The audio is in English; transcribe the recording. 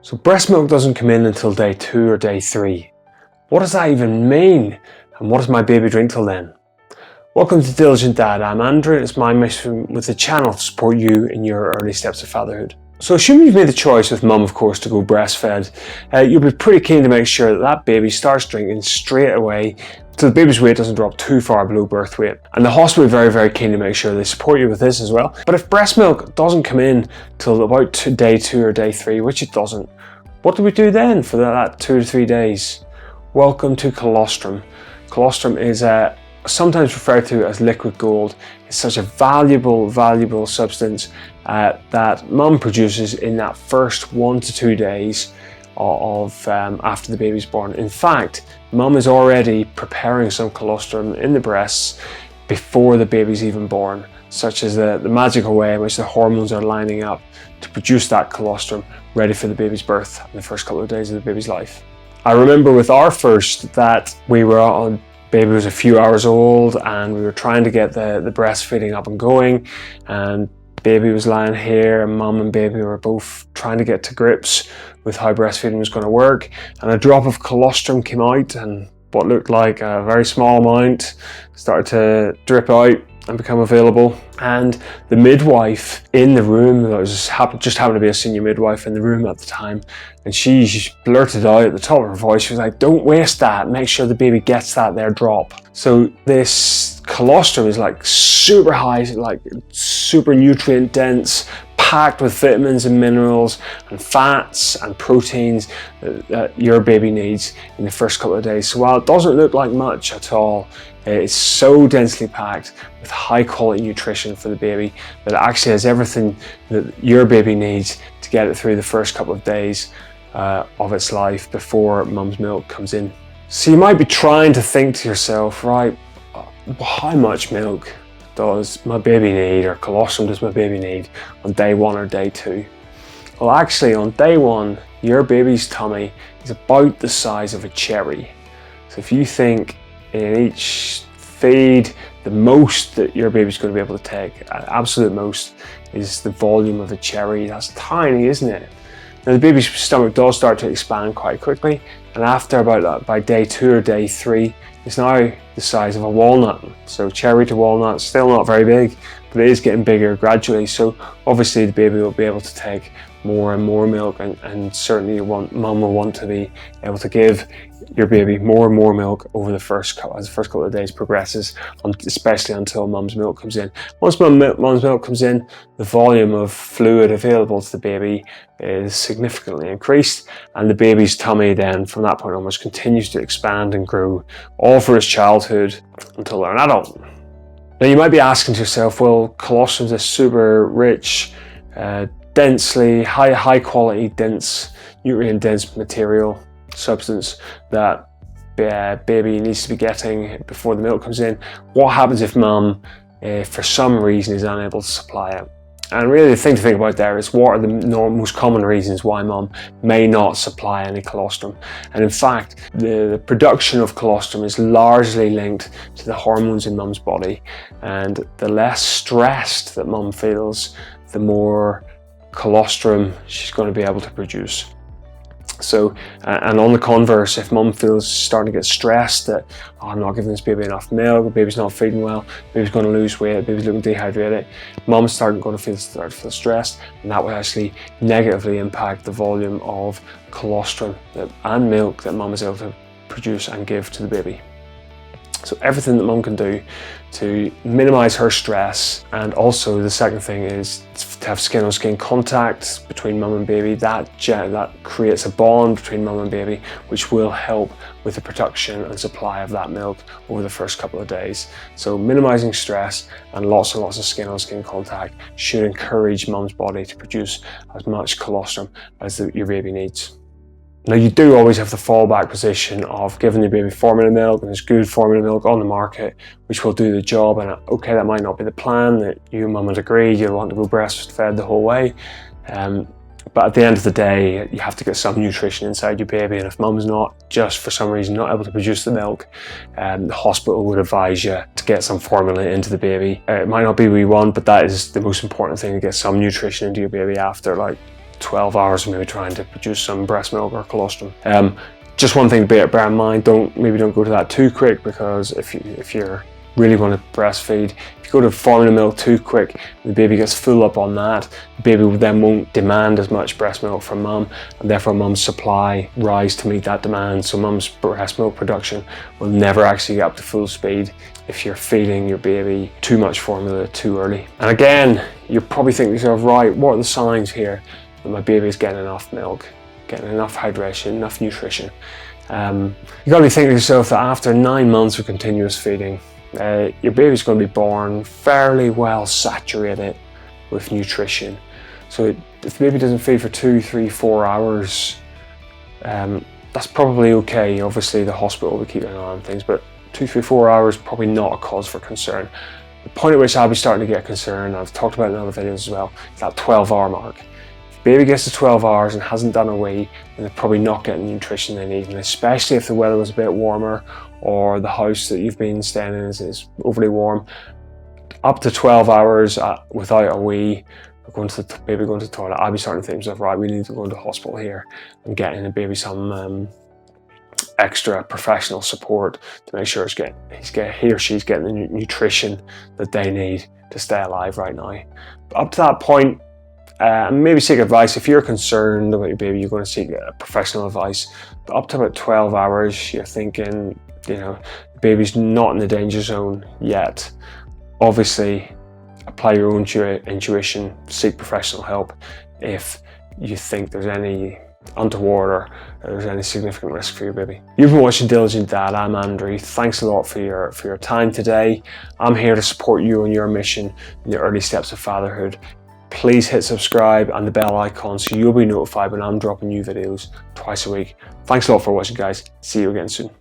So breast milk doesn't come in until day 2 or day 3. What does that even mean? And what does my baby drink till then? Welcome to Diligent Dad. I'm Andrew, and it's my mission with the channel to support you in your early steps of fatherhood. So assuming you've made the choice with mum, of course, to go breastfed, you'll be pretty keen to make sure that that baby starts drinking straight away so the baby's weight doesn't drop too far below birth weight. And the hospital will be very, very keen to make sure they support you with this as well. But if breast milk doesn't come in till about day 2 or day 3, which it doesn't, what do we do then for that 2 to 3 days? Welcome to colostrum. Colostrum is sometimes referred to as liquid gold. It's such a valuable substance that mum produces in that first 1 to 2 days of after the baby's born. In fact, mum is already preparing some colostrum in the breasts before the baby's even born, such as the magical way in which the hormones are lining up to produce that colostrum ready for the baby's birth in the first couple of days of the baby's life. I remember with our first that we were on, baby was a few hours old and we were trying to get the breastfeeding up and going, and baby was lying here and mum and baby were both trying to get to grips with how breastfeeding was going to work, and a drop of colostrum came out and what looked like a very small amount started to drip out and become available. And the midwife in the room, there was just happened to be a senior midwife in the room at the time, and she blurted out at the top of her voice, she was like, "Don't waste that, make sure the baby gets that there drop." So this colostrum is like super high, like super nutrient dense, packed with vitamins and minerals and fats and proteins that your baby needs in the first couple of days. So while it doesn't look like much at all, it's so densely packed with high quality nutrition for the baby that it actually has everything that your baby needs to get it through the first couple of days of its life before mum's milk comes in. So you might be trying to think to yourself, right, how much milk does my baby need, or colostrum does my baby need on day 1 or day 2? Well, actually on day 1, your baby's tummy is about the size of a cherry. So if you think in each feed, the most that your baby's going to be able to take, absolute most, is the volume of a cherry. That's tiny, isn't it? Now the baby's stomach does start to expand quite quickly, and after by day 2 or day 3, it's now the size of a walnut. So cherry to walnut, still not very big, but it is getting bigger gradually. So obviously the baby will be able to take more and more milk, and certainly mum will want to be able to give your baby more and more milk over as the first couple of days progresses, especially until mum's milk comes in. Once mum's milk comes in, the volume of fluid available to the baby is significantly increased, and the baby's tummy then from that point onwards continues to expand and grow all for its childhood until they're an adult. Now you might be asking to yourself, well, colostrum is a super rich, densely high quality, nutrient dense material substance that baby needs to be getting before the milk comes in. What happens if mum for some reason is unable to supply it? And really the thing to think about there is, what are the most common reasons why mum may not supply any colostrum? And in fact, the production of colostrum is largely linked to the hormones in mum's body, and the less stressed that mum feels, the more colostrum she's going to be able to produce. So, and on the converse, if mum feels starting to get stressed that, oh, I'm not giving this baby enough milk, the baby's not feeding well, the baby's going to lose weight, the baby's looking dehydrated, mum's start to feel stressed, and that will actually negatively impact the volume of colostrum and milk that mum is able to produce and give to the baby. So everything that mum can do to minimize her stress, and also the second thing is to have skin on skin contact between mum and baby. That creates a bond between mum and baby, which will help with the production and supply of that milk over the first couple of days. So minimizing stress and lots of skin on skin contact should encourage mum's body to produce as much colostrum as your baby needs. Now you do always have the fallback position of giving your baby formula milk, and there's good formula milk on the market which will do the job, and okay, that might not be the plan that you and mum had agreed, you want to go breastfed the whole way, but at the end of the day you have to get some nutrition inside your baby, and if mum's not, just for some reason, not able to produce the milk, the hospital would advise you to get some formula into the baby. It might not be what you want, but that is the most important thing, to get some nutrition into your baby after like 12 hours of maybe trying to produce some breast milk or colostrum. Just one thing to bear in mind, don't go to that too quick, because if you're really want to breastfeed, if you go to formula milk too quick, the baby gets full up on that, the baby then won't demand as much breast milk from mum, and therefore mum's supply rise to meet that demand. So mum's breast milk production will never actually get up to full speed if you're feeding your baby too much formula too early. And again, you're probably thinking to yourself, right, what are the signs here that my baby is getting enough milk, getting enough hydration, enough nutrition? You've got to be thinking to yourself that after 9 months of continuous feeding, your baby's going to be born fairly well saturated with nutrition. So if the baby doesn't feed for 2, 3, 4 hours, that's probably okay. Obviously the hospital will keep an eye on things, but 2, 3, 4 hours probably not a cause for concern. The point at which I'll be starting to get concerned, I've talked about it in other videos as well, is that 12-hour mark. If the baby gets to 12 hours and hasn't done a wee, then they're probably not getting the nutrition they need, and especially if the weather was a bit warmer or the house that you've been staying in is overly warm. Up to 12 hours without a wee, baby going to the toilet, I'll be starting to think to myself, right, we need to go into hospital here and getting the baby some extra professional support to make sure he or she's getting the nutrition that they need to stay alive right now. But up to that point, maybe seek advice. If you're concerned about your baby, you're going to seek professional advice. But up to about 12 hours, you're thinking, the baby's not in the danger zone yet. Obviously, apply your own intuition, seek professional help if you think there's any untoward or there's any significant risk for your baby. You've been watching Diligent Dad. I'm Andrew. Thanks a lot for your time today. I'm here to support you on your mission in the early steps of fatherhood. Please hit subscribe and the bell icon so you'll be notified when I'm dropping new videos twice a week. Thanks a lot for watching, guys. See you again soon.